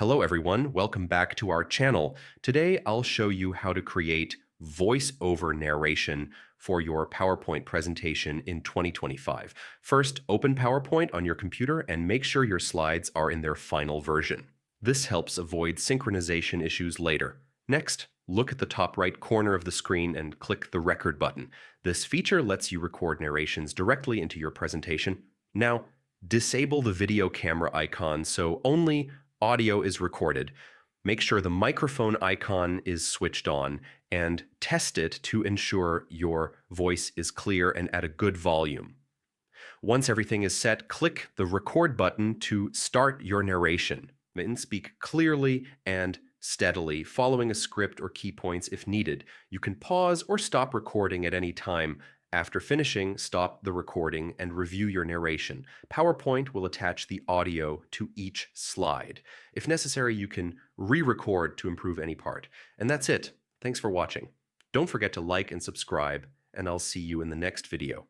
Hello everyone, welcome back to our channel. Today I'll show you how to create voice-over narration for your PowerPoint presentation in 2025. First, open PowerPoint on your computer and make sure your slides are in their final version. This helps avoid synchronization issues later. Next, look at the top right corner of the screen and click the record button. This feature lets you record narrations directly into your presentation. Now, disable the video camera icon so only audio is recorded. Make sure the microphone icon is switched on and test it to ensure your voice is clear and at a good volume. Once everything is set, click the record button to start your narration. Then speak clearly and steadily, following a script or key points if needed. You can pause or stop recording at any time. After finishing, stop the recording and review your narration. PowerPoint will attach the audio to each slide. If necessary, you can re-record to improve any part. And that's it. Thanks for watching. Don't forget to like and subscribe, and I'll see you in the next video.